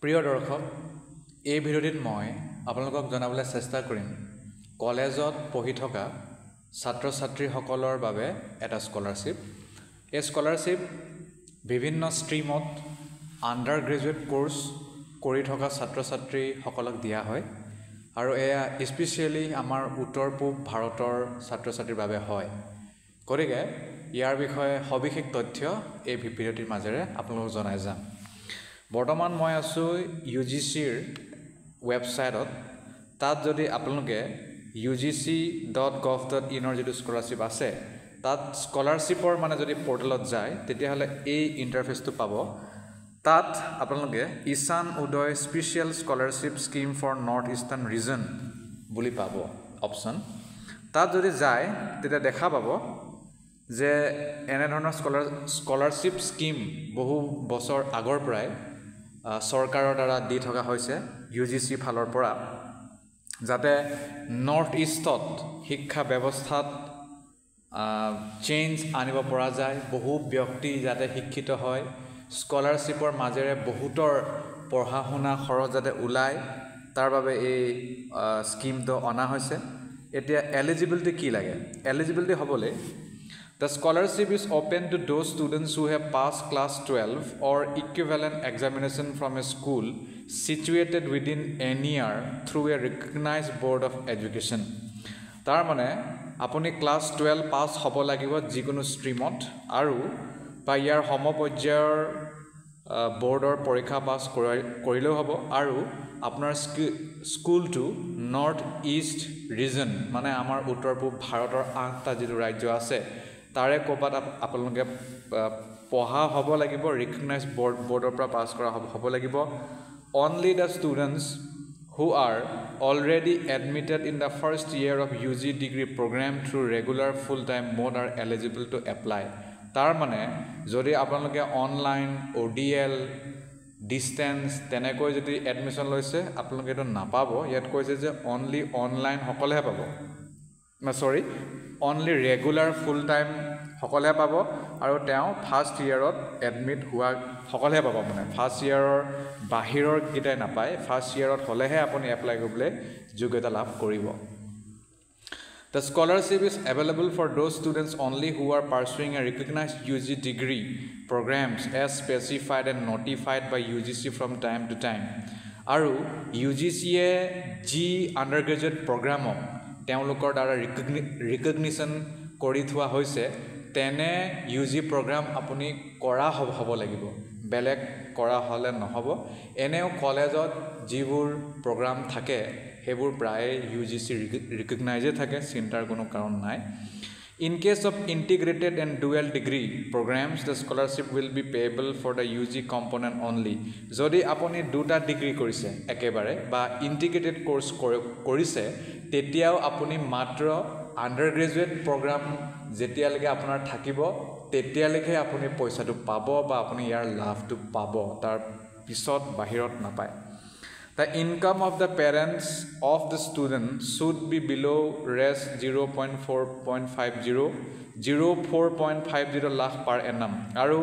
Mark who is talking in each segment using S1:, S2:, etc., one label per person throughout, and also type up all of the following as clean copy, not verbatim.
S1: প্ৰিয় দৰ্শক, এই ভিডিঅ'টিত মই আপোনালোকক জনাবলৈ চেষ্টা কৰিম কলেজত পঢ়ি থকা ছাত্ৰ-ছাত্ৰীসকলৰ বাবে এটা স্কলাৰশ্বিপ। এই স্কলাৰশ্বিপ বিভিন্ন ষ্ট্ৰীমত আণ্ডাৰ গ্ৰেজুৱেট কোৰ্ছ কৰি থকা ছাত্ৰ-ছাত্ৰীসকলক দিয়া হয় আৰু এয়া স্পেচিয়েলি আমাৰ উত্তৰ পূব ভাৰতৰ ছাত্ৰ-ছাত্ৰীৰ বাবে হয়। গতিকে ইয়াৰ বিষয়ে সবিশেষ তথ্য এই ভিডিঅ'টিৰ মাজেৰে আপোনালোকক জনাই যাম। বৰ্তমান মই আছোঁ UGCৰ ৱেবছাইটত। তাত যদি আপোনালোকে ugc.gov.in যিটো স্কলাৰশ্বিপ আছে, তাত স্কলাৰশ্বিপৰ যদি পৰ্টেলত যায়, তেতিয়াহ'লে এই ইণ্টাৰফেচটো পাব। তাত আপোনালোকে Ishan Uday special scholarship scheme for North Eastern region বুলি পাব অপশ্যন। তাত যদি যায় তেতিয়া দেখা পাব যে এনেধৰণৰ স্কলাৰশ্বিপ স্কিম বহু বছৰ আগৰ পৰাই চৰকাৰৰ দ্বাৰা দি থকা হৈছে UGC ফালৰ পৰা, যাতে নৰ্থ ইষ্টত শিক্ষা ব্যৱস্থাত চেঞ্জ আনিব পৰা যায়, বহু ব্যক্তি যাতে শিক্ষিত হয়, স্কলাৰশ্বিপৰ মাজেৰে বহুতৰ পঢ়া শুনা খৰচ যাতে ওলায়, তাৰ বাবে এই স্কিমটো অনা হৈছে। এতিয়া এলিজিবিলিটি কি লাগে? এলিজিবিলিটি হ'বলৈ The scholarship is open to those students who have passed class 12 or equivalent examination from a school situated within any year through a recognized board of education. তাৰ আপুনি ক্লাছ 12 পাছ হ'ব লাগিব যিকোনো ষ্ট্ৰীমত, আৰু বা ইয়াৰ সমপৰ্যায়ৰ বৰ্ডৰ পৰীক্ষা পাছ কৰিলেও হ'ব, আৰু আপোনাৰ স্কুলটো নৰ্থ ইষ্ট ৰিজন আমাৰ উত্তৰ পূব ভাৰতৰ 8টা যিটো ৰাজ্য আছে তাৰে ক'ৰবাত আপোনালোকে পঢ়া হ'ব লাগিব, ৰিকগনাইজ বৰ্ডৰ পৰা পাছ কৰা হ'ব লাগিব। Only the students who are already admitted in the first year of UG degree program through regular full-time mode are eligible to apply. তাৰ যদি আপোনালোকে অনলাইন, ODL, ডিষ্টেঞ্চ তেনেকৈ যদি এডমিশ্যন লৈছে, আপোনালোকে এইটো নাপাব। ইয়াত কৈছে যে অনলি অনলাইন সকলেহে পাব, অনলি ৰেগুলাৰ ফুল টাইম সকলেহে পাব, আৰু তেওঁ ফাৰ্ষ্ট ইয়েৰত এডমিট হোৱা সকলেহে পাব। ফাৰ্ষ্ট ইয়েৰৰ বাহিৰৰ কেইটাই নাপায়, ফাৰ্ষ্ট ইয়েৰত হ'লেহে আপুনি এপ্লাই কৰিবলৈ যোগ্যতা লাভ কৰিব। The scholarship is available for those students only who are pursuing a recognized UG degree programs as specified and notified by UGC from time to time. আৰু UGCয়ে যি আণ্ডাৰগ্ৰেজুৱেট প্ৰগ্ৰামক তেওঁলোকৰ দ্বাৰা ৰিকগনিশ্যন কৰি থোৱা হৈছে, তেনে UG প্ৰগ্ৰাম আপুনি কৰা হ'ব লাগিব, বেলেগ কৰা হ'লে নহ'ব। এনেও কলেজত যিবোৰ প্ৰগ্ৰাম থাকে সেইবোৰ প্ৰায়ে UGC ৰিকগনাইজে থাকে, চিন্তাৰ কোনো কাৰণ নাই। In case of integrated and dual degree programs, the scholarship will be payable for the UG component only. যদি আপুনি দুটা ডিগ্ৰী কৰিছে একেবাৰে বা ইণ্টিগ্ৰেটেড কোৰ্ছ কৰিছে, তেতিয়াও আপুনি মাত্ৰ আণ্ডাৰ গ্ৰেজুৱেট প্ৰগ্ৰাম যেতিয়ালৈকে আপোনাৰ থাকিব তেতিয়ালৈকে আপুনি পইচাটো পাব বা আপুনি ইয়াৰ লাভটো পাব, তাৰ পিছত বাহিৰত নাপায়। The income of the parents of the student should be below Res 04.50 lakh per annum. আৰু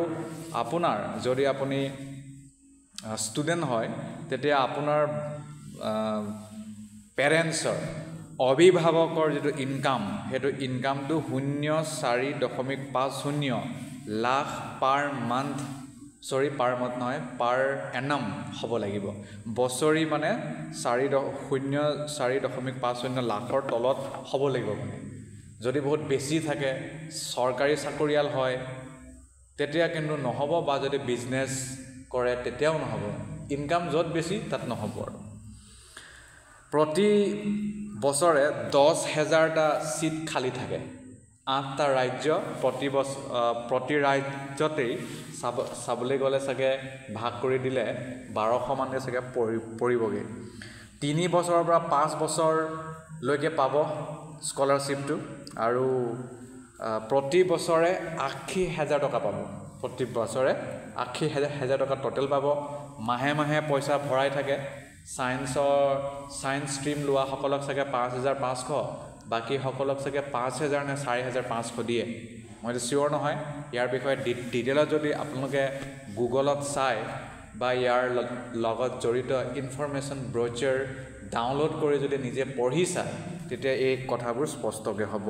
S1: আপোনাৰ যদি আপুনি ষ্টুডেণ্ট হয়, তেতিয়া আপোনাৰ পেৰেণ্টছৰ অভিভাৱকৰ যিটো ইনকাম, সেইটো ইনকামটো 0.450 লাখ পাৰ মান্থ পাৰ এনাম হ'ব লাগিব। বছৰি 0.450 লাখৰ তলত হ'ব লাগিব। যদি বহুত বেছি থাকে, চৰকাৰী চাকৰিয়াল হয়, তেতিয়া কিন্তু নহ'ব, বা যদি বিজনেছ কৰে তেতিয়াও নহ'ব। ইনকাম য'ত বেছি তাত নহ'ব। আৰু প্ৰতি বছৰে 10,000টা চিট খালী থাকে। 8টা ৰাজ্য, প্ৰতি ৰাজ্যতেই চাবলৈ গ'লে চাগে ভাগ কৰি দিলে 1200 মানে চাগে পৰিবগৈ। 3 বছৰৰ পৰা 5 বছৰলৈকে পাব স্কলাৰশ্বিপটো, আৰু প্ৰতি বছৰে 80,000 টকা পাব। প্ৰতি বছৰে 80,000 টকা ট'টেল পাব। মাহে মাহে পইচা ভৰাই থাকে। ছায়েন্স ষ্ট্ৰীম লোৱাসকলক চাগে 5,500, বাকী সকলক চাগে 5,000 নে 4,500 দিয়ে। মইতো চিয়'ৰ নহয় ইয়াৰ বিষয়ে ডিটেইলত। যদি আপোনালোকে গুগলত চাই বা ইয়াৰ লগত জড়িত ইনফৰমেশ্যন ব্ৰচাৰ ডাউনলোড কৰি যদি নিজে পঢ়িছা তেতিয়া এই কথাবোৰ স্পষ্টকৈ হ'ব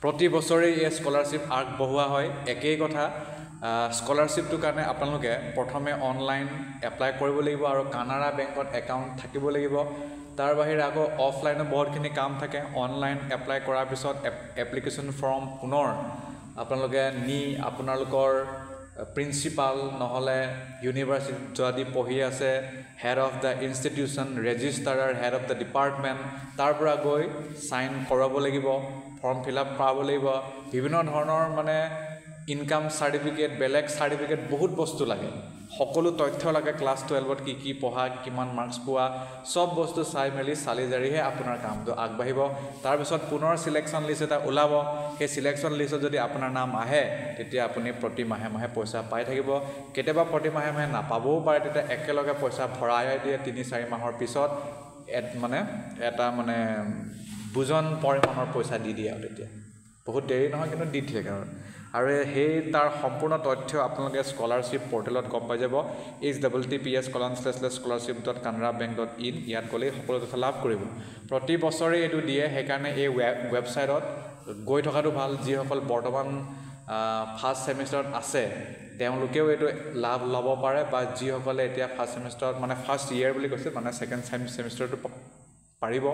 S1: প্ৰতি বছৰে এই স্কলাৰশ্বিপ আগবঢ়োৱা হয় একেই কথা স্কলাৰশ্বিপটোৰ কাৰণে আপোনালোকে প্ৰথমে অনলাইন এপ্লাই কৰিব লাগিব আৰু কানাড়া বেংকত একাউণ্ট থাকিব লাগিব তাৰ বাহিৰে আকৌ অফলাইনত বহুতখিনি কাম থাকে অনলাইন এপ্লাই কৰাৰ পিছত এপ্লিকেশ্যন ফৰ্ম পুনৰ আপোনালোকে নি আপোনালোকৰ প্ৰিন্সিপাল নহ'লে ইউনিভাৰ্চিটিত যদি পঢ়ি আছে head of the institution registrar head of the department তাৰ পৰা গৈ চাইন কৰাব লাগিব ফৰ্ম ফিল আপ কৰাব লাগিব বিভিন্ন ধৰণৰ মানে ইনকাম চাৰ্টিফিকেট বেলেগ চাৰ্টিফিকেট বহুত বস্তু লাগে সকলো তথ্য লাগে ক্লাছ 12ত কি পঢ়া কিমান মাৰ্কছ পোৱা সব বস্তু চাই মেলি চালি জাৰিহে আপোনাৰ কামটো আগবাঢ়িব তাৰপিছত পুনৰ সিলেকশ্যন লিষ্ট এটা ওলাব সেই সিলেকশ্যন লিষ্টত যদি আপোনাৰ নাম আহে তেতিয়া আপুনি প্ৰতি মাহে মাহে পইচা পাই থাকিব কেতিয়াবা প্ৰতি মাহে মাহে নাপাবও পাৰে তেতিয়া একেলগে পইচা ভৰাই দিয়ে 3-4 মাহৰ পিছত মানে এটা মানে বুজন পৰিমাণৰ পইচা দি দিয়ে আৰু তেতিয়া বহুত দেৰি নহয় কিন্তু দি থাকে আৰু সেই তাৰ সম্পূৰ্ণ তথ্য আপোনালোকে স্কলাৰশ্বিপ পৰ্টেলত গম পাই যাব https://scholarship.canarabank.in ইয়াত গ'লেই সকলো তথ্য লাভ কৰিব প্ৰতি বছৰে এইটো দিয়ে সেইকাৰণে এই ৱেবছাইটত গৈ থকাটো ভাল যিসকল বৰ্তমান ফাৰ্ষ্ট ছেমিষ্টাৰত আছে তেওঁলোকেও এইটো লাভ ল'ব পাৰে বা যিসকলে এতিয়া ফাৰ্ষ্ট ছেমিষ্টাৰত মানে ফাৰ্ষ্ট ইয়েৰ বুলি কৈছে মানে ছেকেণ্ড ছেমিষ্টাৰটো পাৰিব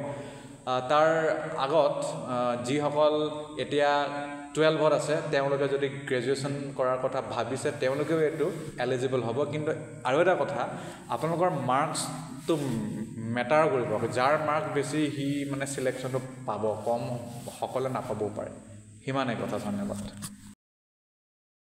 S1: তাৰ আগত যিসকল এতিয়া 12ত আছে তেওঁলোকে যদি গ্ৰেজুৱেশ্যন কৰাৰ কথা ভাবিছে তেওঁলোকেও এইটো এলিজিবল হ'ব কিন্তু আৰু এটা কথা আপোনালোকৰ মাৰ্কছটো মেটাৰ কৰিব যাৰ মাৰ্ক বেছি সি মানে সিলেকশ্যনটো পাব কম সকলে নাপাবও পাৰে সিমানেই কথা ধন্যবাদ